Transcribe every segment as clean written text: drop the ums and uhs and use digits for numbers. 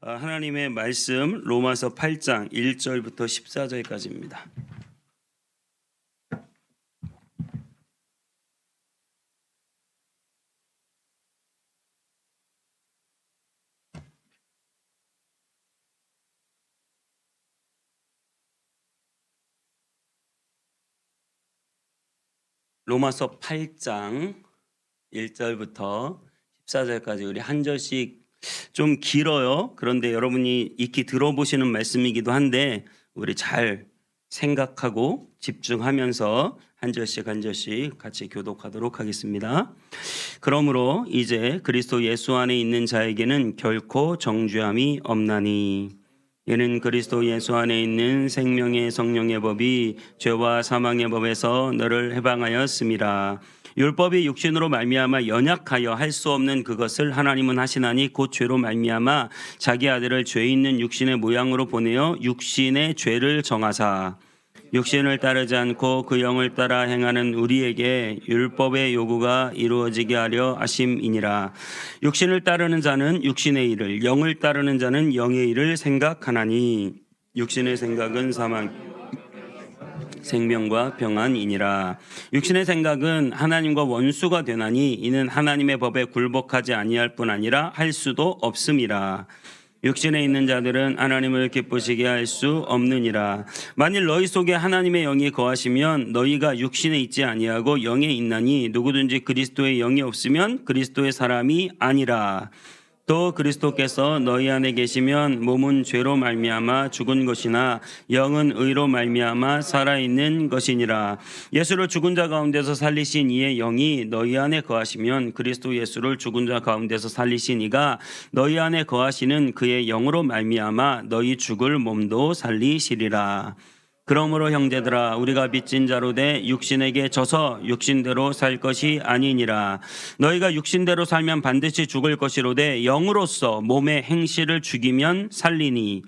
하나님의 말씀 로마서 8장 1절부터 14절까지입니다. 로마서 8장 1절부터 14절까지 우리 한 절씩 좀 길어요. 그런데 여러분이 익히 들어보시는 말씀이기도 한데 우리 잘 생각하고 집중하면서 한 절씩 한 절씩 같이 교독하도록 하겠습니다. 그러므로 이제 그리스도 예수 안에 있는 자에게는 결코 정죄함이 없나니 이는 그리스도 예수 안에 있는 생명의 성령의 법이 죄와 사망의 법에서 너를 해방하였음이라. 율법이 육신으로 말미암아 연약하여 할 수 없는 그것을 하나님은 하시나니 곧 죄로 말미암아 자기 아들을 죄 있는 육신의 모양으로 보내어 육신의 죄를 정하사 육신을 따르지 않고 그 영을 따라 행하는 우리에게 율법의 요구가 이루어지게 하려 하심이니라. 육신을 따르는 자는 육신의 일을, 영을 따르는 자는 영의 일을 생각하나니 육신의 생각은 사망, 생명과 평안이니라. 육신의 생각은 하나님과 원수가 되나니 이는 하나님의 법에 굴복하지 아니할 뿐 아니라 할 수도 없음이라. 육신에 있는 자들은 하나님을 기쁘시게 할 수 없느니라. 만일 너희 속에 하나님의 영이 거하시면 너희가 육신에 있지 아니하고 영에 있나니 누구든지 그리스도의 영이 없으면 그리스도의 사람이 아니라. 또 그리스도께서 너희 안에 계시면 몸은 죄로 말미암아 죽은 것이나 영은 의로 말미암아 살아있는 것이니라. 예수를 죽은 자 가운데서 살리신 이의 영이 너희 안에 거하시면 그리스도 예수를 죽은 자 가운데서 살리신 이가 너희 안에 거하시는 그의 영으로 말미암아 너희 죽을 몸도 살리시리라. 그러므로 형제들아 우리가 빚진 자로 돼 육신에게 져서 육신대로 살 것이 아니니라. 너희가 육신대로 살면 반드시 죽을 것이로되 영으로서 몸의 행실을 죽이면 살리니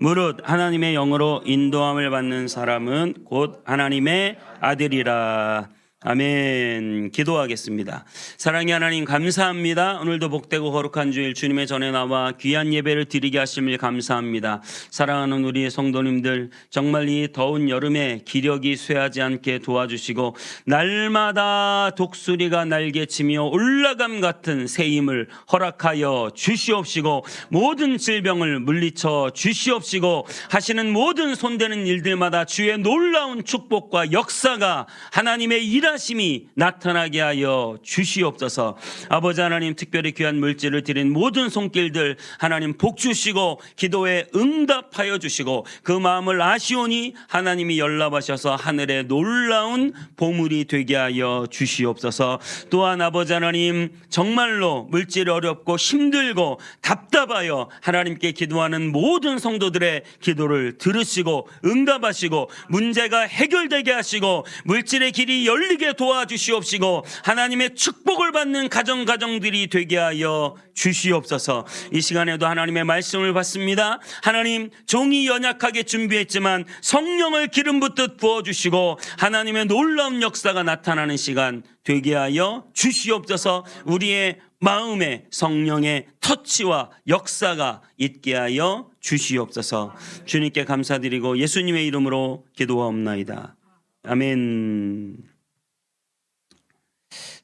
무릇 하나님의 영으로 인도함을 받는 사람은 곧 하나님의 아들이라. 아멘. 기도하겠습니다. 사랑의 하나님 감사합니다. 오늘도 복되고 거룩한 주일 주님의 전에 나와 귀한 예배를 드리게 하심을 감사합니다. 사랑하는 우리 성도님들 정말 이 더운 여름에 기력이 쇠하지 않게 도와주시고 날마다 독수리가 날개치며 올라감 같은 새 힘을 허락하여 주시옵시고 모든 질병을 물리쳐 주시옵시고 하시는 모든 손대는 일들마다 주의 놀라운 축복과 역사가 하나님의 일하심이 나타나게 하여 주시옵소서. 아버지 하나님 특별히 귀한 물질을 드린 모든 손길들 하나님 복 주시고 기도에 응답하여 주시고 그 마음을 아시오니 하나님이 연락하셔서 하늘의 놀라운 보물이 되게 하여 주시옵소서. 또한 아버지 하나님 정말로 물질이 어렵고 힘들고 답답하여 하나님께 기도하는 모든 성도들의 기도를 들으시고 응답하시고 문제가 해결되게 하시고 물질의 길이 열리게 도와주시옵시고 하나님의 축복을 받는 가정들이 되게 하여 주시옵소서. 이 시간에도 하나님의 말씀을 받습니다. 하나님 종이 연약하게 준비했지만 성령을 기름 붓듯 부어주시고 하나님의 놀라운 역사가 나타나는 시간 되게 하여 주시옵소서. 우리의 마음에 성령의 터치와 역사가 있게 하여 주시옵소서. 주님께 감사드리고 예수님의 이름으로 기도하옵나이다. 아멘.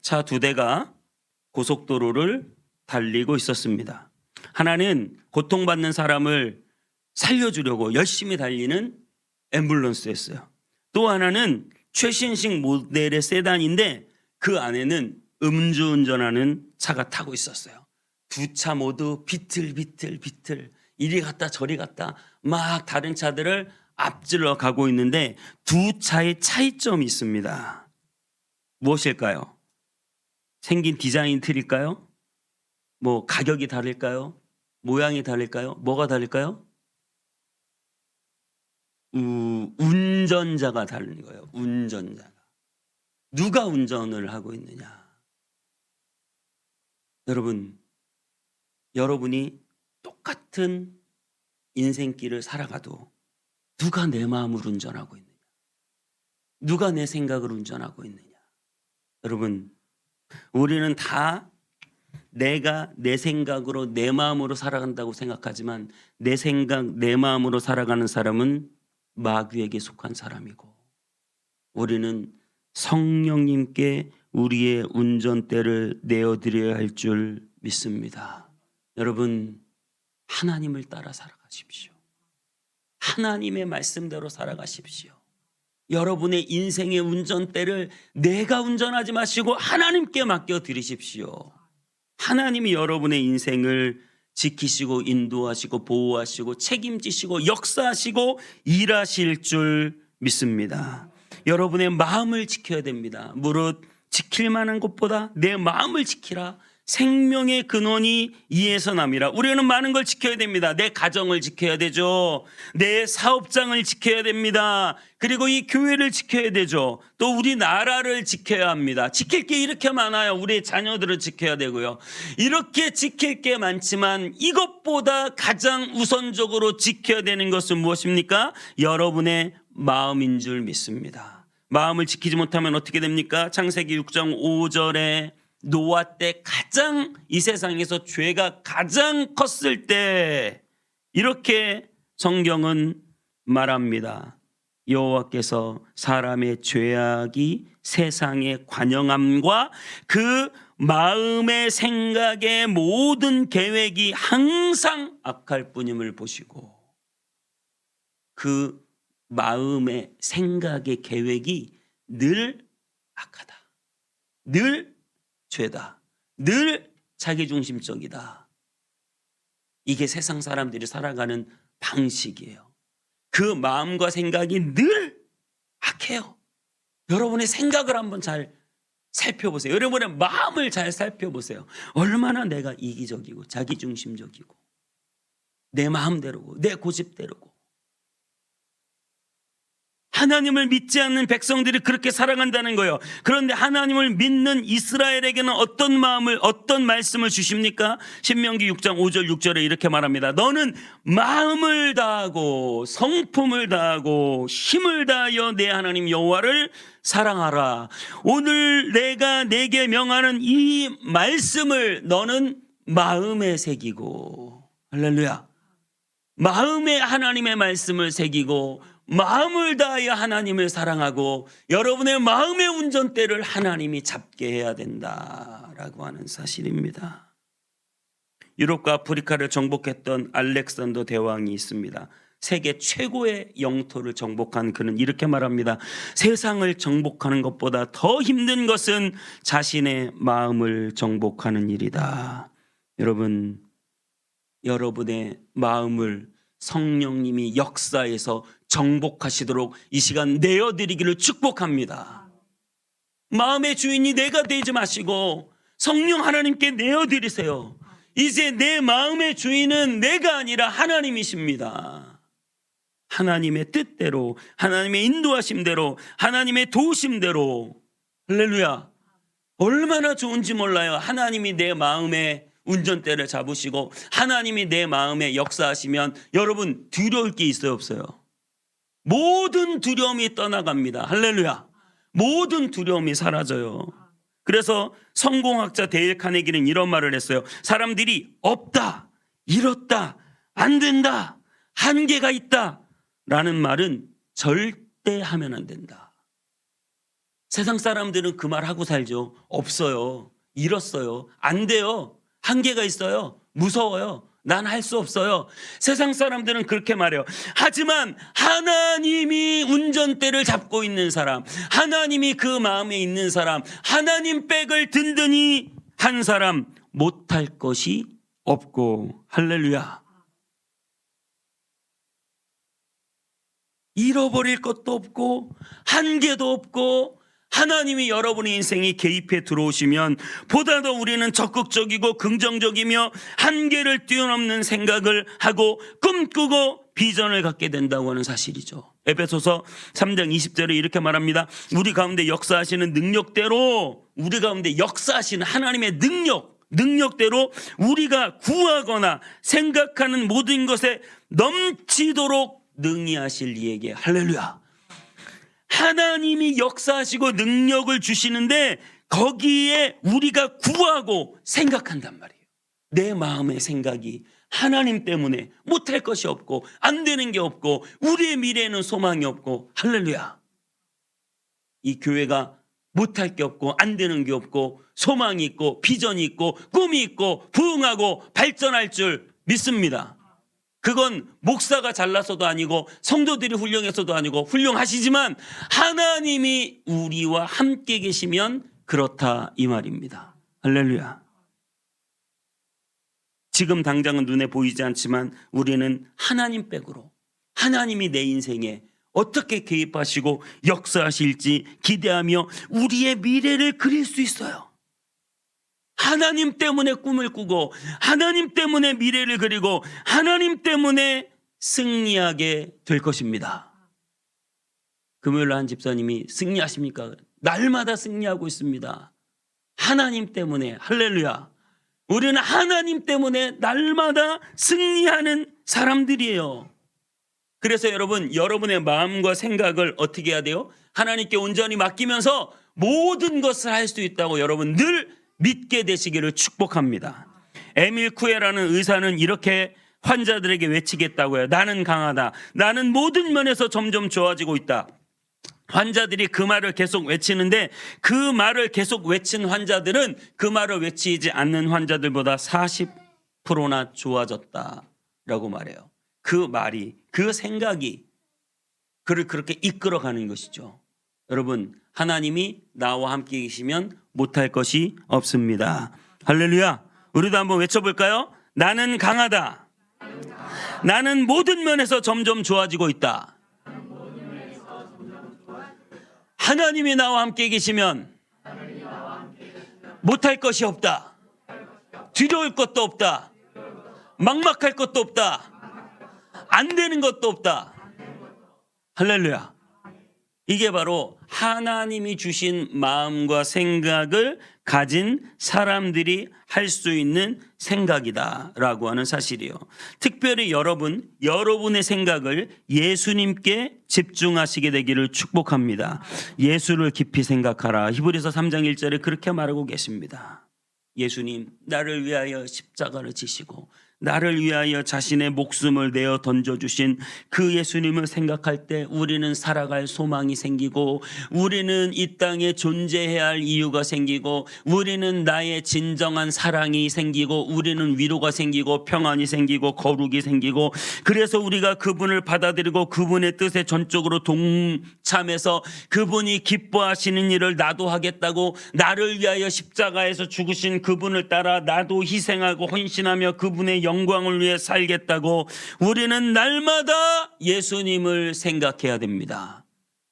차 두 대가 고속도로를 달리고 있었습니다. 하나는 고통받는 사람을 살려주려고 열심히 달리는 앰뷸런스였어요. 또 하나는 최신식 모델의 세단인데 그 안에는 음주운전하는 차가 타고 있었어요. 두 차 모두 비틀비틀 이리 갔다 저리 갔다 막 다른 차들을 앞질러 가고 있는데 두 차의 차이점이 있습니다. 무엇일까요? 생긴 디자인 틀일까요? 뭐 가격이 다를까요? 모양이 다를까요? 뭐가 다를까요? 운전자가 다른 거예요. 운전자가. 누가 운전을 하고 있느냐? 여러분이 똑같은 인생길을 살아가도 누가 내 마음을 운전하고 있느냐? 누가 내 생각을 운전하고 있느냐? 여러분, 우리는 다 내가 내 생각으로 내 마음으로 살아간다고 생각하지만 내 생각 내 마음으로 살아가는 사람은 마귀에게 속한 사람이고, 우리는 성령님께 우리의 운전대를 내어드려야 할 줄 믿습니다. 여러분, 하나님을 따라 살아가십시오. 하나님의 말씀대로 살아가십시오. 여러분의 인생의 운전대를 내가 운전하지 마시고 하나님께 맡겨드리십시오. 하나님이 여러분의 인생을 지키시고 인도하시고 보호하시고 책임지시고 역사하시고 일하실 줄 믿습니다. 여러분의 마음을 지켜야 됩니다. 무릇 지킬 만한 것보다 내 마음을 지키라. 생명의 근원이 이에서 남이라. 우리는 많은 걸 지켜야 됩니다. 내 가정을 지켜야 되죠. 내 사업장을 지켜야 됩니다. 그리고 이 교회를 지켜야 되죠. 또 우리나라를 지켜야 합니다. 지킬 게 이렇게 많아요. 우리 자녀들을 지켜야 되고요. 이렇게 지킬 게 많지만 이것보다 가장 우선적으로 지켜야 되는 것은 무엇입니까? 여러분의 마음인 줄 믿습니다. 마음을 지키지 못하면 어떻게 됩니까? 창세기 6장 5절에 노아 때 가장 이 세상에서 죄가 가장 컸을 때 이렇게 성경은 말합니다. 여호와께서 사람의 죄악이 세상의 관영함과 그 마음의 생각의 모든 계획이 항상 악할 뿐임을 보시고, 그 마음의 생각의 계획이 늘 악하다, 늘 죄다, 늘 자기중심적이다. 이게 세상 사람들이 살아가는 방식이에요. 그 마음과 생각이 늘 악해요. 여러분의 생각을 한번 잘 살펴보세요. 여러분의 마음을 잘 살펴보세요. 얼마나 내가 이기적이고 자기중심적이고 내 마음대로고 내 고집대로고. 하나님을 믿지 않는 백성들이 그렇게 살아간다는 거예요. 그런데 하나님을 믿는 이스라엘에게는 어떤 마음을, 어떤 말씀을 주십니까? 신명기 6장 5절 6절에 이렇게 말합니다. 너는 마음을 다하고 성품을 다하고 힘을 다하여 내 하나님 여호와를 사랑하라. 오늘 내가 내게 명하는 이 말씀을 너는 마음에 새기고, 할렐루야, 마음에 하나님의 말씀을 새기고 마음을 다하여 하나님을 사랑하고 여러분의 마음의 운전대를 하나님이 잡게 해야 된다라고 하는 사실입니다. 유럽과 아프리카를 정복했던 알렉산더 대왕이 있습니다. 세계 최고의 영토를 정복한 그는 이렇게 말합니다. 세상을 정복하는 것보다 더 힘든 것은 자신의 마음을 정복하는 일이다. 여러분, 여러분의 마음을 성령님이 역사에서 정복하시도록 이 시간 내어드리기를 축복합니다. 마음의 주인이 내가 되지 마시고 성령 하나님께 내어드리세요. 이제 내 마음의 주인은 내가 아니라 하나님이십니다. 하나님의 뜻대로, 하나님의 인도하심대로, 하나님의 도우심대로. 할렐루야. 얼마나 좋은지 몰라요. 하나님이 내 마음에 운전대를 잡으시고 하나님이 내 마음에 역사하시면 여러분 두려울 게 있어요, 없어요? 모든 두려움이 떠나갑니다. 할렐루야. 모든 두려움이 사라져요. 그래서 성공학자 데일 카네기는 이런 말을 했어요. 사람들이 없다, 잃었다, 안 된다, 한계가 있다 라는 말은 절대 하면 안 된다. 세상 사람들은 그 말 하고 살죠. 없어요, 잃었어요, 안 돼요, 한계가 있어요, 무서워요, 난 할 수 없어요. 세상 사람들은 그렇게 말해요. 하지만 하나님이 운전대를 잡고 있는 사람, 하나님이 그 마음에 있는 사람, 하나님 백을 든든히 한 사람 못할 것이 없고, 할렐루야. 잃어버릴 것도 없고 한계도 없고, 하나님이 여러분의 인생에 개입해 들어오시면 보다 더 우리는 적극적이고 긍정적이며 한계를 뛰어넘는 생각을 하고 꿈꾸고 비전을 갖게 된다고 하는 사실이죠. 에베소서 3장 20절에 이렇게 말합니다. 우리 가운데 역사하시는 능력대로, 우리 가운데 역사하시는 하나님의 능력대로 우리가 구하거나 생각하는 모든 것에 넘치도록 능히 하실 이에게, 할렐루야. 하나님이 역사하시고 능력을 주시는데 거기에 우리가 구하고 생각한단 말이에요. 내 마음의 생각이 하나님 때문에 못할 것이 없고 안 되는 게 없고 우리의 미래에는 소망이 없고, 할렐루야. 이 교회가 못할 게 없고 안 되는 게 없고 소망이 있고 비전이 있고 꿈이 있고 부흥하고 발전할 줄 믿습니다. 그건 목사가 잘나서도 아니고 성도들이 훌륭해서도 아니고, 훌륭하시지만 하나님이 우리와 함께 계시면 그렇다 이 말입니다. 할렐루야. 지금 당장은 눈에 보이지 않지만 우리는 하나님 백으로 하나님이 내 인생에 어떻게 개입하시고 역사하실지 기대하며 우리의 미래를 그릴 수 있어요. 하나님 때문에 꿈을 꾸고 하나님 때문에 미래를 그리고 하나님 때문에 승리하게 될 것입니다. 금요일 한 집사님이 승리하십니까? 날마다 승리하고 있습니다. 하나님 때문에. 할렐루야. 우리는 하나님 때문에 날마다 승리하는 사람들이에요. 그래서 여러분, 여러분의 마음과 생각을 어떻게 해야 돼요? 하나님께 온전히 맡기면서 모든 것을 할 수 있다고 여러분 늘 믿게 되시기를 축복합니다. 에밀 쿠에라는 의사는 이렇게 환자들에게 외치겠다고요. 나는 강하다. 나는 모든 면에서 점점 좋아지고 있다. 환자들이 그 말을 계속 외치는데 그 말을 계속 외친 환자들은 그 말을 외치지 않는 환자들보다 40%나 좋아졌다라고 말해요. 그 말이, 그 생각이 그를 그렇게 이끌어가는 것이죠. 여러분, 하나님이 나와 함께 계시면 못할 것이 없습니다. 할렐루야. 우리도 한번 외쳐볼까요? 나는 강하다. 나는 모든 면에서 점점 좋아지고 있다. 하나님이 나와 함께 계시면 못할 것이 없다. 두려울 것도 없다. 막막할 것도 없다. 안 되는 것도 없다. 할렐루야. 이게 바로 하나님이 주신 마음과 생각을 가진 사람들이 할 수 있는 생각이다라고 하는 사실이요. 특별히 여러분의 생각을 예수님께 집중하시게 되기를 축복합니다. 예수를 깊이 생각하라. 히브리서 3장 1절에 그렇게 말하고 계십니다. 예수님, 나를 위하여 십자가를 지시고 나를 위하여 자신의 목숨을 내어 던져주신 그 예수님을 생각할 때 우리는 살아갈 소망이 생기고, 우리는 이 땅에 존재해야 할 이유가 생기고, 우리는 나의 진정한 사랑이 생기고, 우리는 위로가 생기고 평안이 생기고 거룩이 생기고, 그래서 우리가 그분을 받아들이고 그분의 뜻에 전적으로 동참해서 그분이 기뻐하시는 일을 나도 하겠다고, 나를 위하여 십자가에서 죽으신 그분을 따라 나도 희생하고 헌신하며 그분의 영광을 위해 살겠다고 우리는 날마다 예수님을 생각해야 됩니다.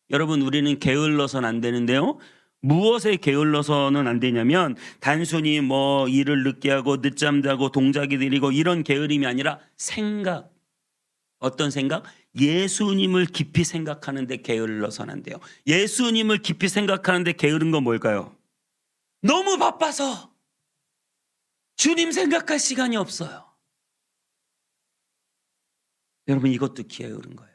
여러분, 우리는 게을러서는 안 되는데요. 무엇에 게을러서는 안 되냐면 단순히 일을 늦게 하고 늦잠 자고 동작이 느리고 이런 게으름이 아니라 생각. 어떤 생각? 예수님을 깊이 생각하는데 게을러서는 안 돼요. 예수님을 깊이 생각하는데 게으른 건 뭘까요? 너무 바빠서 주님 생각할 시간이 없어요. 여러분, 이것도 게으른 거예요.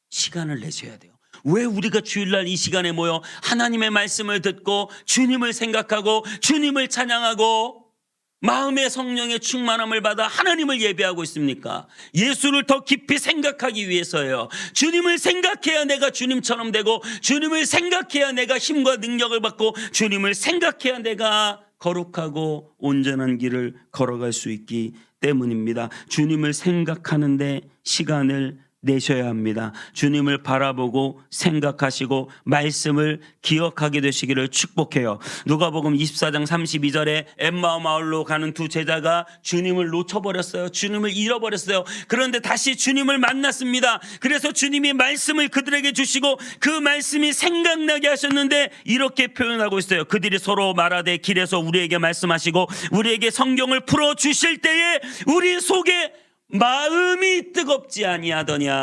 시간을 내셔야 돼요. 왜 우리가 주일날 이 시간에 모여 하나님의 말씀을 듣고 주님을 생각하고 주님을 찬양하고 마음의 성령의 충만함을 받아 하나님을 예배하고 있습니까? 예수를 더 깊이 생각하기 위해서예요. 주님을 생각해야 내가 주님처럼 되고, 주님을 생각해야 내가 힘과 능력을 받고, 주님을 생각해야 내가 거룩하고 온전한 길을 걸어갈 수 있기 때문입니다. 주님을 생각하는데 시간을 내셔야 합니다. 주님을 바라보고 생각하시고 말씀을 기억하게 되시기를 축복해요. 누가복음 24장 32절에 엠마오 마을로 가는 두 제자가 주님을 놓쳐버렸어요. 주님을 잃어버렸어요. 그런데 다시 주님을 만났습니다. 그래서 주님이 말씀을 그들에게 주시고 그 말씀이 생각나게 하셨는데 이렇게 표현하고 있어요. 그들이 서로 말하되 길에서 우리에게 말씀하시고 우리에게 성경을 풀어주실 때에 우리 속에 마음이 뜨겁지 아니하더냐.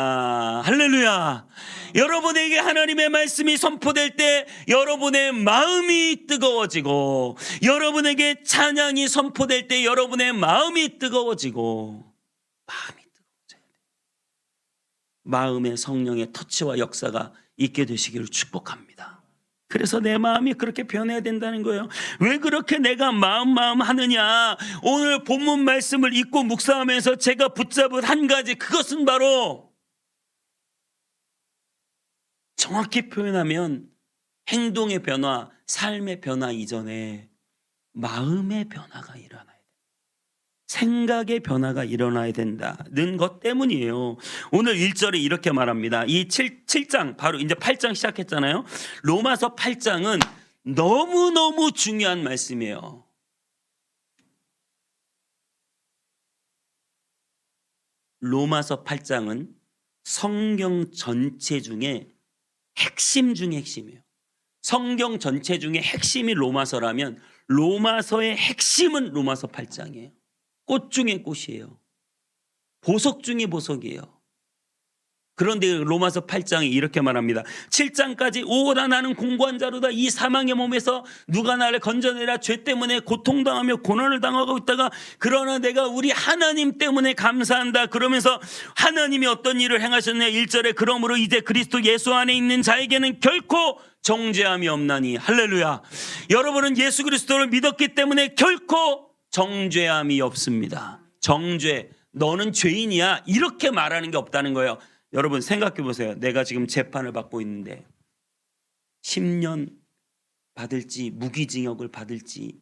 할렐루야. 여러분에게 하나님의 말씀이 선포될 때 여러분의 마음이 뜨거워지고, 여러분에게 찬양이 선포될 때 여러분의 마음이 뜨거워지고, 마음이 뜨거워져야 돼요. 마음의 성령의 터치와 역사가 있게 되시기를 축복합니다. 그래서 내 마음이 그렇게 변해야 된다는 거예요. 왜 그렇게 내가 마음 하느냐? 오늘 본문 말씀을 읽고 묵상하면서 제가 붙잡은 한 가지, 그것은 바로 정확히 표현하면 행동의 변화, 삶의 변화 이전에 마음의 변화가 일어나야 돼요. 생각의 변화가 일어나야 된다는 것 때문이에요. 오늘 1절에 이렇게 말합니다. 이 7장, 바로 이제 8장 시작했잖아요. 로마서 8장은 너무너무 중요한 말씀이에요. 로마서 8장은 성경 전체 중에 핵심 중에 핵심이에요. 성경 전체 중에 핵심이 로마서라면 로마서의 핵심은 로마서 8장이에요. 꽃 중에 꽃이에요. 보석 중에 보석이에요. 그런데 로마서 8장이 이렇게 말합니다. 7장까지 오라 나는 공고한 자로다. 이 사망의 몸에서 누가 나를 건져내라. 죄 때문에 고통당하며 고난을 당하고 있다가 그러나 내가 우리 하나님 때문에 감사한다. 그러면서 하나님이 어떤 일을 행하셨냐. 1절에 그러므로 이제 그리스도 예수 안에 있는 자에게는 결코 정죄함이 없나니. 할렐루야. 여러분은 예수 그리스도를 믿었기 때문에 결코 정죄함이 없습니다. 정죄, 너는 죄인이야, 이렇게 말하는 게 없다는 거예요. 여러분 생각해 보세요. 내가 지금 재판을 받고 있는데 10년 받을지 무기징역을 받을지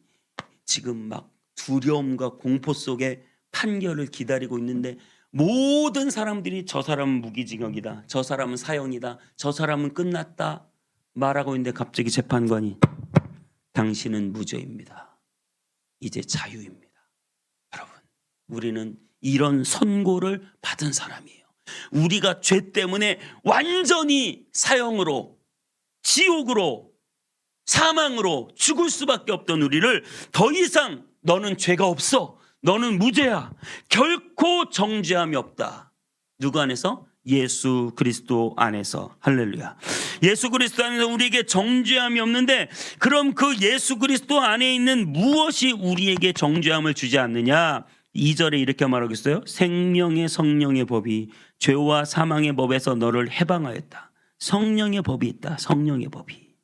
지금 막 두려움과 공포 속에 판결을 기다리고 있는데 모든 사람들이 저 사람은 무기징역이다, 저 사람은 사형이다, 저 사람은 끝났다 말하고 있는데 갑자기 재판관이 당신은 무죄입니다. 이제 자유입니다. 여러분, 우리는 이런 선고를 받은 사람이에요. 우리가 죄 때문에 완전히 사형으로, 지옥으로, 사망으로 죽을 수밖에 없던 우리를 더 이상 너는 죄가 없어, 너는 무죄야, 결코 정죄함이 없다. 누구 안에서? 예수 그리스도 안에서. 할렐루야. 예수 그리스도 안에서 우리에게 정죄함이 없는데, 그럼 그 예수 그리스도 안에 있는 무엇이 우리에게 정죄함을 주지 않느냐? 2절에 이렇게 말하고 있어요. 생명의 성령의 법이 죄와 사망의 법에서 너를 해방하였다. 성령의 법이 있다. 성령의 법이.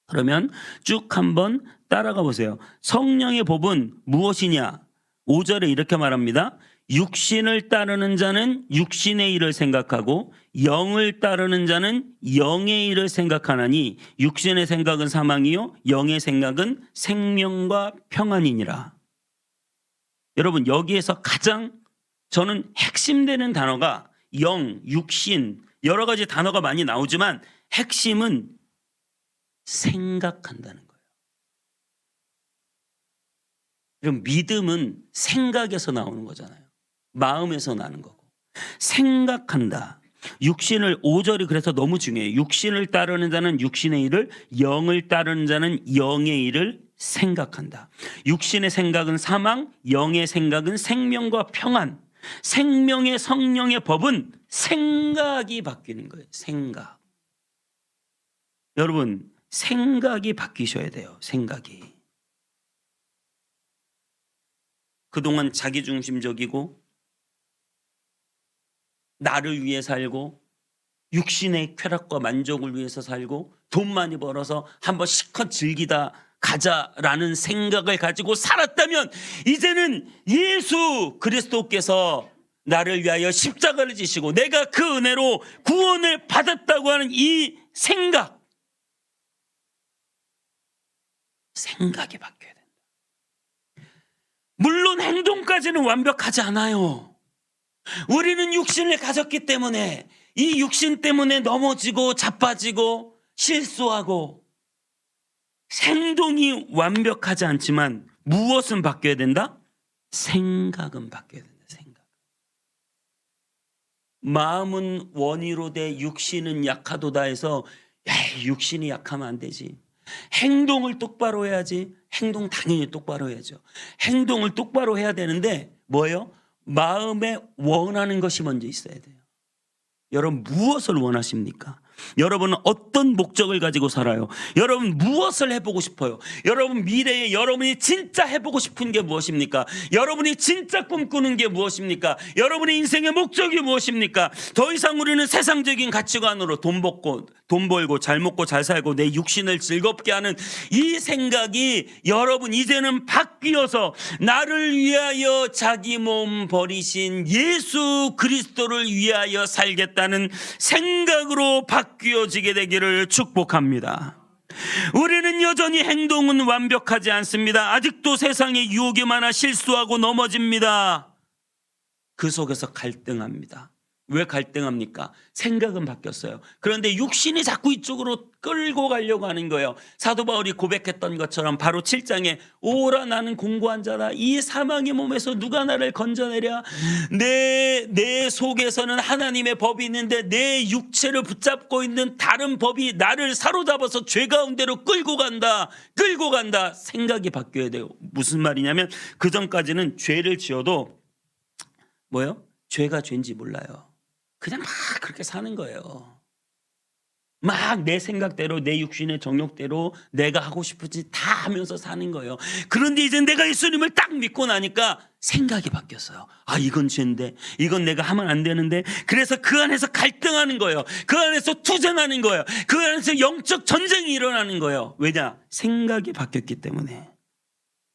그러면 쭉 한번 따라가 보세요. 성령의 법은 무엇이냐? 5절에 이렇게 말합니다. 육신을 따르는 자는 육신의 일을 생각하고 영을 따르는 자는 영의 일을 생각하나니 육신의 생각은 사망이요 영의 생각은 생명과 평안이니라. 여러분, 여기에서 가장 저는 핵심되는 단어가 영, 육신, 여러 가지 단어가 많이 나오지만 핵심은 생각한다는 거예요. 그럼 믿음은 생각에서 나오는 거잖아요. 마음에서 나는 거고. 생각한다. 육신을, 5절이 그래서 너무 중요해요. 육신을 따르는 자는 육신의 일을, 영을 따르는 자는 영의 일을 생각한다. 육신의 생각은 사망, 영의 생각은 생명과 평안. 생명의 성령의 법은 생각이 바뀌는 거예요. 생각. 여러분, 생각이 바뀌셔야 돼요. 생각이. 그동안 자기중심적이고 나를 위해 살고 육신의 쾌락과 만족을 위해서 살고 돈 많이 벌어서 한번 실컷 즐기다 가자라는 생각을 가지고 살았다면, 이제는 예수 그리스도께서 나를 위하여 십자가를 지시고 내가 그 은혜로 구원을 받았다고 하는 이 생각이 바뀌어야 된다. 물론 행동까지는 완벽하지 않아요. 우리는 육신을 가졌기 때문에 이 육신 때문에 넘어지고 자빠지고 실수하고, 행동이 완벽하지 않지만 무엇은 바뀌어야 된다? 생각은 바뀌어야 된다. 생각. 마음은 원이로되 육신은 약하도다 해서 육신이 약하면 안 되지. 행동을 똑바로 해야지. 행동 당연히 똑바로 해야죠. 행동을 똑바로 해야 되는데 뭐예요? 마음에 원하는 것이 먼저 있어야 돼요. 여러분, 무엇을 원하십니까? 여러분은 어떤 목적을 가지고 살아요? 여러분 무엇을 해보고 싶어요? 여러분 미래에 여러분이 진짜 해보고 싶은 게 무엇입니까? 여러분이 진짜 꿈꾸는 게 무엇입니까? 여러분의 인생의 목적이 무엇입니까? 더 이상 우리는 세상적인 가치관으로 돈 벌고 돈 벌고 잘 먹고 잘 살고 내 육신을 즐겁게 하는 이 생각이 여러분 이제는 바뀌어서 나를 위하여 자기 몸 버리신 예수 그리스도를 위하여 살겠다는 생각으로 바뀌어지게 되기를 축복합니다. 우리는 여전히 행동은 완벽하지 않습니다. 아직도 세상에 유혹이 많아 실수하고 넘어집니다. 그 속에서 갈등합니다. 왜 갈등합니까? 생각은 바뀌었어요. 그런데 육신이 자꾸 이쪽으로 끌고 가려고 하는 거예요. 사도 바울이 고백했던 것처럼 바로 7장에 오라 나는 공고한 자다. 이 사망의 몸에서 누가 나를 건져내랴. 내 속에서는 하나님의 법이 있는데 내 육체를 붙잡고 있는 다른 법이 나를 사로잡아서 죄 가운데로 끌고 간다. 생각이 바뀌어야 돼요. 무슨 말이냐면 그전까지는 죄를 지어도 뭐요? 죄가 죄인지 몰라요. 그냥 막 그렇게 사는 거예요. 막 내 생각대로 내 육신의 정욕대로 내가 하고 싶은지 다 하면서 사는 거예요. 그런데 이제 내가 예수님을 딱 믿고 나니까 생각이 바뀌었어요. 아, 이건 죄인데 이건 내가 하면 안 되는데. 그래서 그 안에서 갈등하는 거예요. 그 안에서 투쟁하는 거예요. 그 안에서 영적 전쟁이 일어나는 거예요. 왜냐? 생각이 바뀌었기 때문에.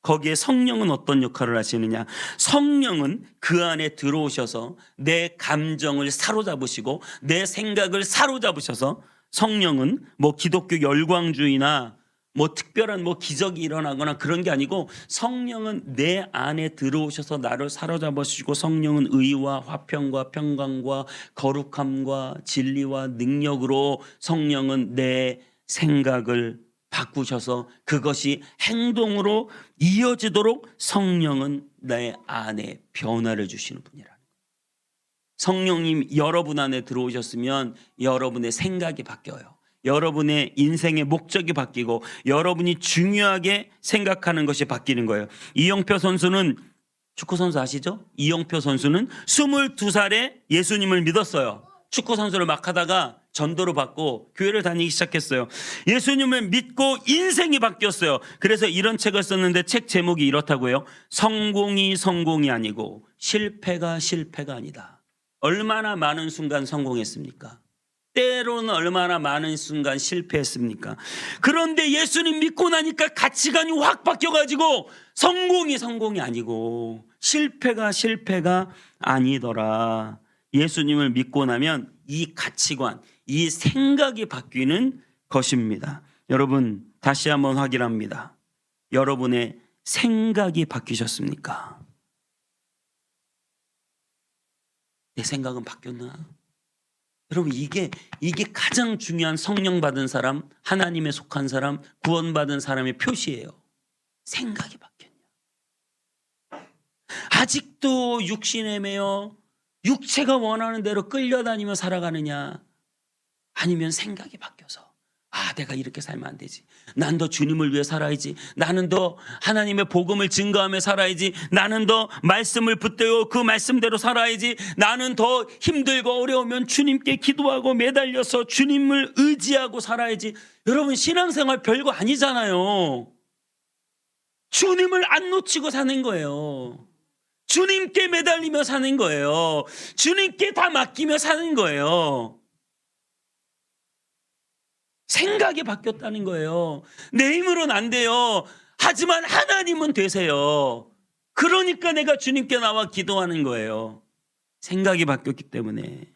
거기에 성령은 어떤 역할을 하시느냐? 성령은 그 안에 들어오셔서 내 감정을 사로잡으시고 내 생각을 사로잡으셔서, 성령은 뭐 기독교 열광주의나 뭐 특별한 뭐 기적이 일어나거나 그런 게 아니고 성령은 내 안에 들어오셔서 나를 사로잡으시고, 성령은 의와 화평과 평강과 거룩함과 진리와 능력으로 성령은 내 생각을 바꾸셔서 그것이 행동으로 이어지도록 성령은 내 안에 변화를 주시는 분이라는 거예요. 성령님 여러분 안에 들어오셨으면 여러분의 생각이 바뀌어요. 여러분의 인생의 목적이 바뀌고 여러분이 중요하게 생각하는 것이 바뀌는 거예요. 이영표 선수는, 축구 선수 아시죠? 이영표 선수는 22살에 예수님을 믿었어요. 축구 선수를 막 하다가 전도를 받고 교회를 다니기 시작했어요. 예수님을 믿고 인생이 바뀌었어요. 그래서 이런 책을 썼는데 책 제목이 이렇다고요. 성공이 아니고 실패가 아니다. 얼마나 많은 순간 성공했습니까? 때로는 얼마나 많은 순간 실패했습니까? 그런데 예수님 믿고 나니까 가치관이 확 바뀌어가지고 성공이 아니고 실패가 아니더라. 예수님을 믿고 나면 이 가치관, 이 생각이 바뀌는 것입니다. 여러분, 다시 한번 확인합니다. 여러분의 생각이 바뀌셨습니까? 내 생각은 바뀌었나? 여러분, 이게 가장 중요한 성령 받은 사람, 하나님에 속한 사람, 구원받은 사람의 표시예요. 생각이 바뀌었냐? 아직도 육신에 매여 육체가 원하는 대로 끌려다니며 살아가느냐? 아니면 생각이 바뀌어서 내가 이렇게 살면 안 되지. 난 더 주님을 위해 살아야지. 나는 더 하나님의 복음을 증거하며 살아야지. 나는 더 말씀을 붙들고 그 말씀대로 살아야지. 나는 더 힘들고 어려우면 주님께 기도하고 매달려서 주님을 의지하고 살아야지. 여러분, 신앙생활 별거 아니잖아요. 주님을 안 놓치고 사는 거예요. 주님께 매달리며 사는 거예요. 주님께 다 맡기며 사는 거예요. 생각이 바뀌었다는 거예요. 내 힘으로는 안 돼요. 하지만 하나님은 되세요. 그러니까 내가 주님께 나와 기도하는 거예요. 생각이 바뀌었기 때문에.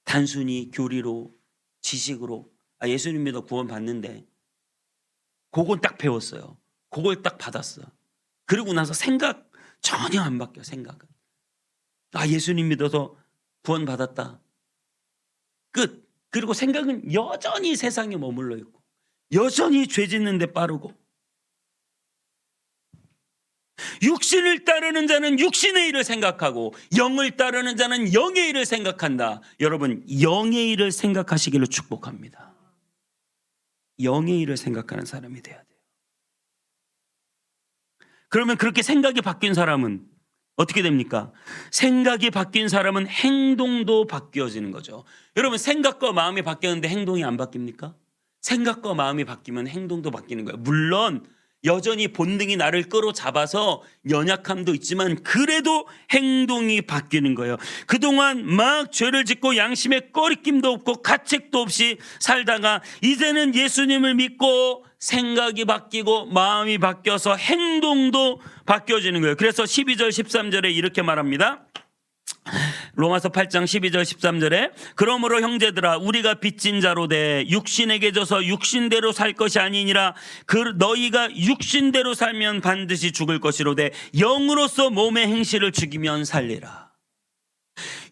단순히 교리로, 지식으로 예수님 믿어 구원 받는데 그건 딱 배웠어요. 그걸 딱 받았어. 그리고 나서 생각 전혀 안 바뀌어. 생각은 예수님 믿어서 구원 받았다, 끝. 그리고 생각은 여전히 세상에 머물러 있고 여전히 죄 짓는 데 빠르고, 육신을 따르는 자는 육신의 일을 생각하고 영을 따르는 자는 영의 일을 생각한다. 여러분, 영의 일을 생각하시기를 축복합니다. 영의 일을 생각하는 사람이 돼야 돼요. 그러면 그렇게 생각이 바뀐 사람은 어떻게 됩니까? 생각이 바뀐 사람은 행동도 바뀌어지는 거죠. 여러분, 생각과 마음이 바뀌었는데 행동이 안 바뀝니까? 생각과 마음이 바뀌면 행동도 바뀌는 거예요. 물론 여전히 본능이 나를 끌어잡아서 연약함도 있지만 그래도 행동이 바뀌는 거예요. 그동안 막 죄를 짓고 양심에 꺼리낌도 없고 가책도 없이 살다가 이제는 예수님을 믿고 생각이 바뀌고 마음이 바뀌어서 행동도 바뀌어지는 거예요. 그래서 12절 13절에 이렇게 말합니다. 로마서 8장 12절 13절에 그러므로 형제들아 우리가 빚진 자로 돼 육신에게 져서 육신대로 살 것이 아니니라. 너희가 육신대로 살면 반드시 죽을 것이로되 영으로서 몸의 행실을 죽이면 살리라.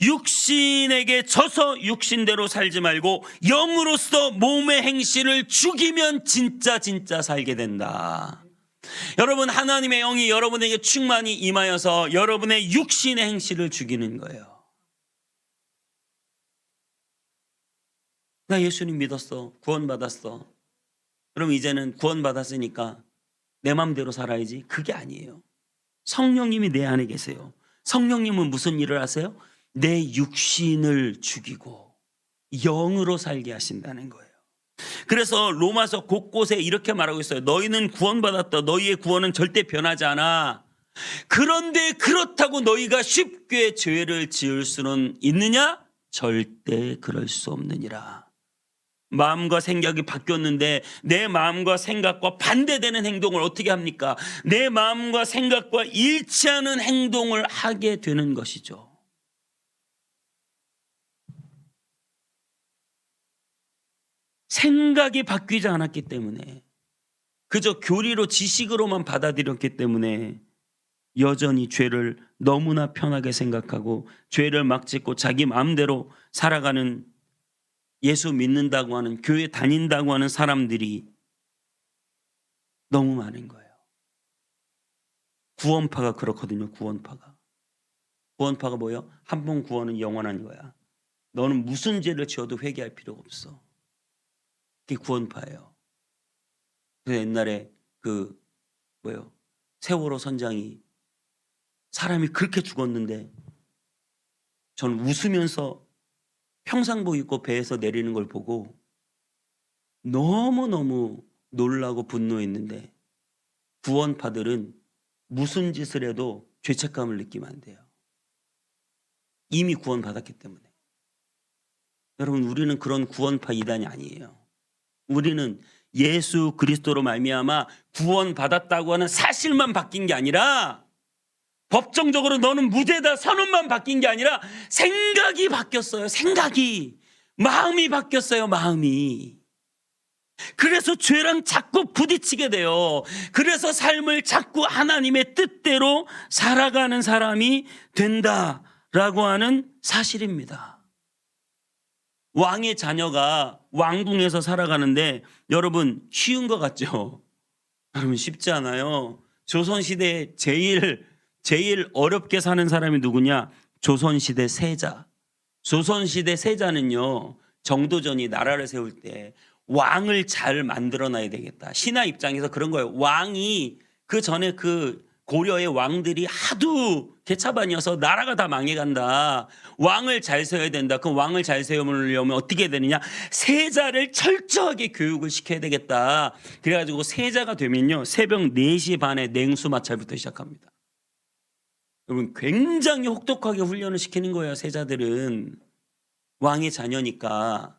육신에게 져서 육신대로 살지 말고 영으로서 몸의 행실을 죽이면 진짜 살게 된다. 여러분, 하나님의 영이 여러분에게 충만히 임하여서 여러분의 육신의 행실을 죽이는 거예요. 나 예수님 믿었어. 구원받았어. 그럼 이제는 구원받았으니까 내 마음대로 살아야지. 그게 아니에요. 성령님이 내 안에 계세요. 성령님은 무슨 일을 하세요? 내 육신을 죽이고 영으로 살게 하신다는 거예요. 그래서 로마서 곳곳에 이렇게 말하고 있어요. 너희는 구원받았다. 너희의 구원은 절대 변하지 않아. 그런데 그렇다고 너희가 쉽게 죄를 지을 수는 있느냐? 절대 그럴 수 없느니라. 마음과 생각이 바뀌었는데 내 마음과 생각과 반대되는 행동을 어떻게 합니까? 내 마음과 생각과 일치하는 행동을 하게 되는 것이죠. 생각이 바뀌지 않았기 때문에, 그저 교리로 지식으로만 받아들였기 때문에 여전히 죄를 너무나 편하게 생각하고 죄를 막 짓고 자기 마음대로 살아가는, 예수 믿는다고 하는, 교회 다닌다고 하는 사람들이 너무 많은 거예요. 구원파가 그렇거든요. 구원파가 뭐예요? 한 번 구원은 영원한 거야. 너는 무슨 죄를 지어도 회개할 필요가 없어. 그게 구원파예요. 그래서 옛날에 세월호 선장이 사람이 그렇게 죽었는데 저는 웃으면서 평상복 입고 배에서 내리는 걸 보고 너무너무 놀라고 분노했는데, 구원파들은 무슨 짓을 해도 죄책감을 느끼면 안 돼요. 이미 구원받았기 때문에. 여러분, 우리는 그런 구원파 이단이 아니에요. 우리는 예수 그리스도로 말미암아 구원받았다고 하는 사실만 바뀐 게 아니라, 법정적으로 너는 무죄다 선언만 바뀐 게 아니라 생각이 바뀌었어요. 마음이 바뀌었어요. 마음이. 그래서 죄랑 자꾸 부딪히게 돼요. 그래서 삶을 자꾸 하나님의 뜻대로 살아가는 사람이 된다라고 하는 사실입니다. 왕의 자녀가 왕궁에서 살아가는데 여러분, 쉬운 것 같죠? 여러분, 쉽지 않아요. 조선시대에 제일 어렵게 사는 사람이 누구냐? 조선시대 세자. 조선시대 세자는요, 정도전이 나라를 세울 때 왕을 잘 만들어놔야 되겠다. 신하 입장에서 그런 거예요. 왕이, 그 전에 그 고려의 왕들이 하도 개차반이어서 나라가 다 망해간다. 왕을 잘 세워야 된다. 그 왕을 잘 세우려면 어떻게 해야 되느냐? 세자를 철저하게 교육을 시켜야 되겠다. 그래가지고 세자가 되면요, 새벽 4시 반에 냉수 마찰부터 시작합니다. 여러분, 굉장히 혹독하게 훈련을 시키는 거예요. 세자들은 왕의 자녀니까.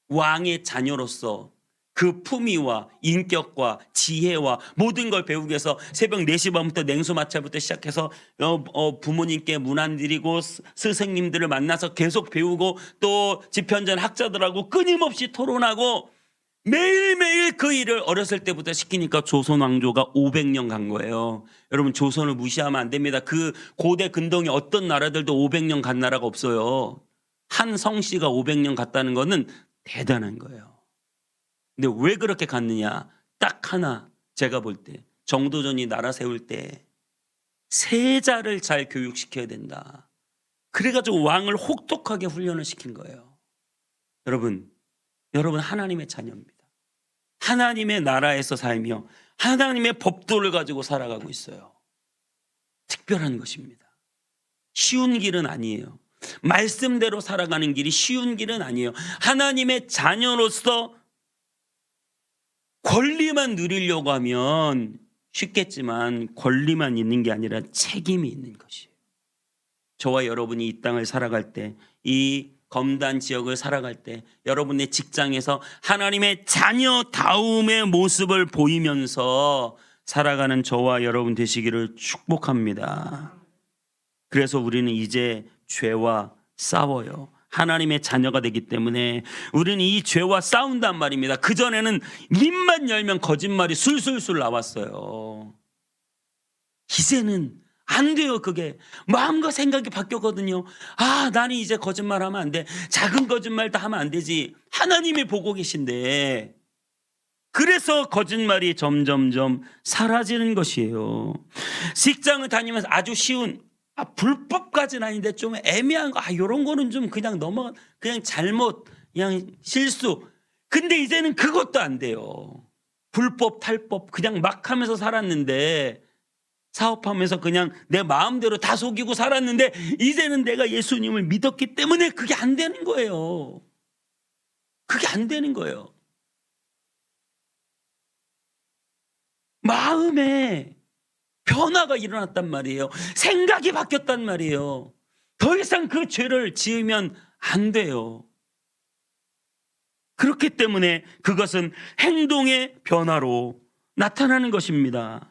왕의 자녀로서 그 품위와 인격과 지혜와 모든 걸 배우기 위해서 새벽 4시 반부터 냉수 마찰부터 시작해서 부모님께 문안 드리고 스승님들을 만나서 계속 배우고 또 집현전 학자들하고 끊임없이 토론하고 매일매일 그 일을 어렸을 때부터 시키니까 조선 왕조가 500년 간 거예요. 여러분, 조선을 무시하면 안 됩니다. 그 고대 근동의 어떤 나라들도 500년 간 나라가 없어요. 한 성씨가 500년 갔다는 거는 대단한 거예요. 근데 왜 그렇게 갔느냐? 딱 하나, 제가 볼 때 정도전이 나라 세울 때 세자를 잘 교육시켜야 된다. 그래가지고 왕을 혹독하게 훈련을 시킨 거예요. 여러분 하나님의 자녀입니다. 하나님의 나라에서 살며 하나님의 법도를 가지고 살아가고 있어요. 특별한 것입니다. 쉬운 길은 아니에요. 말씀대로 살아가는 길이 쉬운 길은 아니에요. 하나님의 자녀로서 권리만 누리려고 하면 쉽겠지만 권리만 있는 게 아니라 책임이 있는 것이에요. 저와 여러분이 이 땅을 살아갈 때, 이 검단 지역을 살아갈 때 여러분의 직장에서 하나님의 자녀다움의 모습을 보이면서 살아가는 저와 여러분 되시기를 축복합니다. 그래서 우리는 이제 죄와 싸워요. 하나님의 자녀가 되기 때문에 우리는 이 죄와 싸운단 말입니다. 그전에는 입만 열면 거짓말이 술술술 나왔어요. 이제는 안 돼요. 그게 마음과 생각이 바뀌었거든요. 나는 이제 거짓말하면 안 돼. 작은 거짓말도 하면 안 되지. 하나님이 보고 계신데, 그래서 거짓말이 점점점 사라지는 것이에요. 직장을 다니면서 아주 쉬운 불법까지는 아닌데 좀 애매한 거, 이런 거는 좀 그냥 그냥 잘못, 그냥 실수. 근데 이제는 그것도 안 돼요. 불법, 탈법 그냥 막 하면서 살았는데, 사업하면서 그냥 내 마음대로 다 속이고 살았는데, 이제는 내가 예수님을 믿었기 때문에 그게 안 되는 거예요. 그게 안 되는 거예요. 마음에 변화가 일어났단 말이에요. 생각이 바뀌었단 말이에요. 더 이상 그 죄를 지으면 안 돼요. 그렇기 때문에 그것은 행동의 변화로 나타나는 것입니다.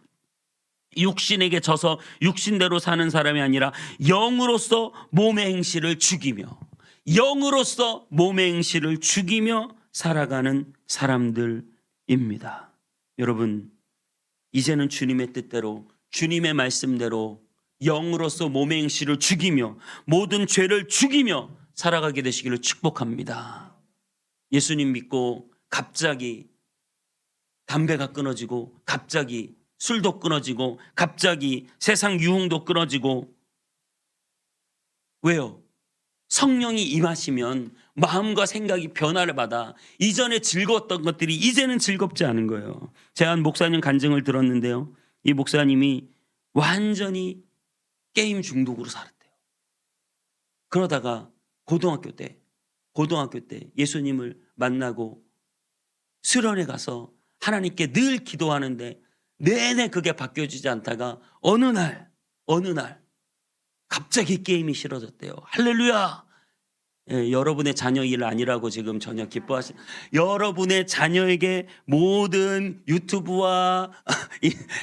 육신에게 져서 육신대로 사는 사람이 아니라 영으로서 몸의 행실을 죽이며, 영으로서 몸의 행실을 죽이며 살아가는 사람들입니다. 여러분, 이제는 주님의 뜻대로, 주님의 말씀대로 영으로서 몸의 행실을 죽이며 모든 죄를 죽이며 살아가게 되시기를 축복합니다. 예수님 믿고 갑자기 담배가 끊어지고, 갑자기 술도 끊어지고, 갑자기 세상 유흥도 끊어지고, 왜요? 성령이 임하시면 마음과 생각이 변화를 받아 이전에 즐거웠던 것들이 이제는 즐겁지 않은 거예요. 제가 한 목사님 간증을 들었는데요, 이 목사님이 완전히 게임 중독으로 살았대요. 그러다가 고등학교 때 예수님을 만나고 수련회 가서 하나님께 늘 기도하는데 내내 그게 바뀌어지지 않다가 어느 날 갑자기 게임이 싫어졌대요. 할렐루야. 여러분의 자녀 일 아니라고 지금 전혀 기뻐하시. 여러분의 자녀에게 모든 유튜브와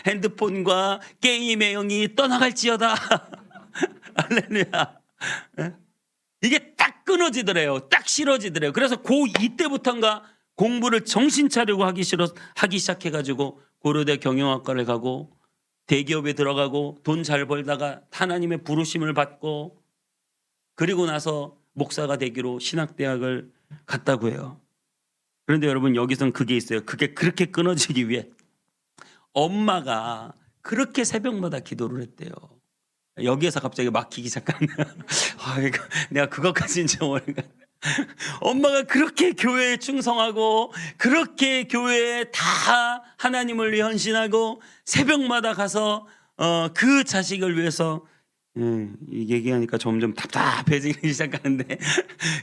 핸드폰과 게임의 영이 떠나갈지어다. 할렐루야. 이게 딱 끊어지더래요. 딱 싫어지더래요. 그래서 이때부터인가 공부를 정신 차리고 하기 시작해가지고 고려대 경영학과를 가고 대기업에 들어가고 돈 잘 벌다가 하나님의 부르심을 받고, 그리고 나서 목사가 되기로 신학대학을 갔다고 해요. 그런데 여러분, 여기선 그게 있어요. 그게 그렇게 끊어지기 위해 엄마가 그렇게 새벽마다 기도를 했대요. 여기에서 갑자기 막히기 시작하네요. 내가 그것까지는 좀 모르겠. 엄마가 그렇게 교회에 충성하고 그렇게 교회에 다 하나님을 위해 헌신하고 새벽마다 가서 그 자식을 위해서, 얘기하니까 점점 답답해지기 시작하는데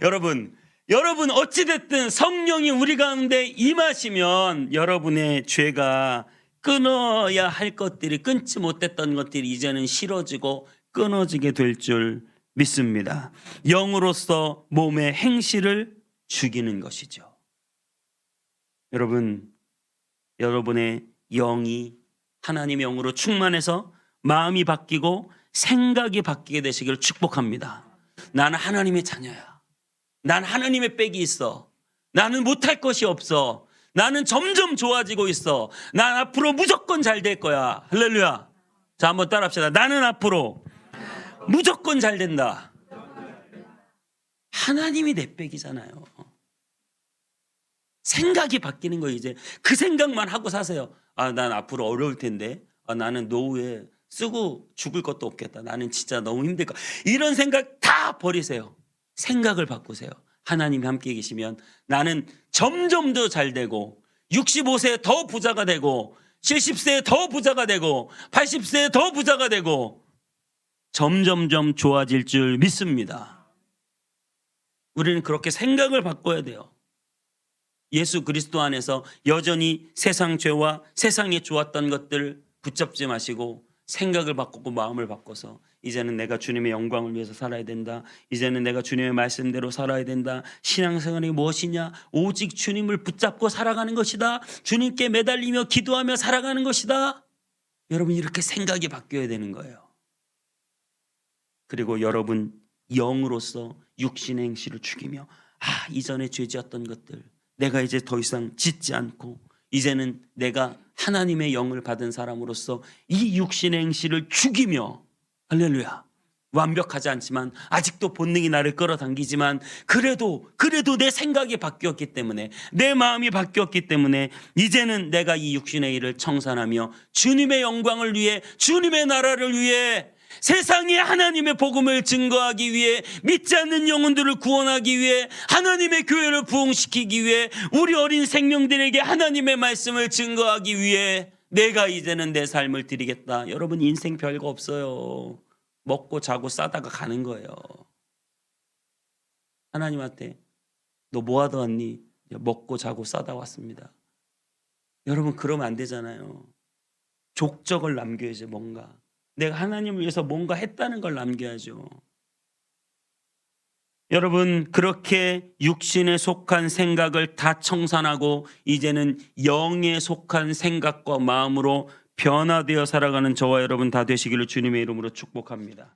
여러분 어찌됐든 성령이 우리 가운데 임하시면 여러분의 죄가 끊어야 할 것들이, 끊지 못했던 것들이 이제는 싫어지고 끊어지게 될 줄 믿습니다. 영으로서 몸의 행실을 죽이는 것이죠. 여러분, 여러분의 영이 하나님의 영으로 충만해서 마음이 바뀌고 생각이 바뀌게 되시기를 축복합니다. 나는 하나님의 자녀야. 난 하나님의 빽이 있어. 나는 못할 것이 없어. 나는 점점 좋아지고 있어. 난 앞으로 무조건 잘 될 거야. 할렐루야. 자, 한번 따라합시다. 나는 앞으로 무조건 잘 된다. 하나님이 내 빽이잖아요. 생각이 바뀌는 거예요. 이제 그 생각만 하고 사세요. 난 앞으로 어려울 텐데. 나는 노후에 쓰고 죽을 것도 없겠다. 나는 진짜 너무 힘들 거. 이런 생각 다 버리세요. 생각을 바꾸세요. 하나님이 함께 계시면 나는 점점 더 잘 되고, 65세에 더 부자가 되고, 70세에 더 부자가 되고, 80세에 더 부자가 되고, 점점점 좋아질 줄 믿습니다. 우리는 그렇게 생각을 바꿔야 돼요. 예수 그리스도 안에서 여전히 세상 죄와 세상에 좋았던 것들 붙잡지 마시고 생각을 바꾸고 마음을 바꿔서 이제는 내가 주님의 영광을 위해서 살아야 된다. 이제는 내가 주님의 말씀대로 살아야 된다. 신앙생활이 무엇이냐? 오직 주님을 붙잡고 살아가는 것이다. 주님께 매달리며 기도하며 살아가는 것이다. 여러분 이렇게 생각이 바뀌어야 되는 거예요. 그리고 여러분 영으로서 육신의 행실을 죽이며 이전에 죄지었던 것들 내가 이제 더 이상 짓지 않고 이제는 내가 하나님의 영을 받은 사람으로서 이 육신의 행실을 죽이며 할렐루야 완벽하지 않지만 아직도 본능이 나를 끌어당기지만 그래도 내 생각이 바뀌었기 때문에 내 마음이 바뀌었기 때문에 이제는 내가 이 육신의 일을 청산하며 주님의 영광을 위해 주님의 나라를 위해 세상에 하나님의 복음을 증거하기 위해 믿지 않는 영혼들을 구원하기 위해 하나님의 교회를 부흥시키기 위해 우리 어린 생명들에게 하나님의 말씀을 증거하기 위해 내가 이제는 내 삶을 드리겠다. 여러분 인생 별거 없어요. 먹고 자고 싸다가 가는 거예요. 하나님한테 너 뭐 하다 왔니? 먹고 자고 싸다 왔습니다. 여러분 그러면 안 되잖아요. 족적을 남겨야지 뭔가. 내가 하나님을 위해서 뭔가 했다는 걸 남겨야죠. 여러분 그렇게 육신에 속한 생각을 다 청산하고 이제는 영에 속한 생각과 마음으로 변화되어 살아가는 저와 여러분 다 되시기를 주님의 이름으로 축복합니다.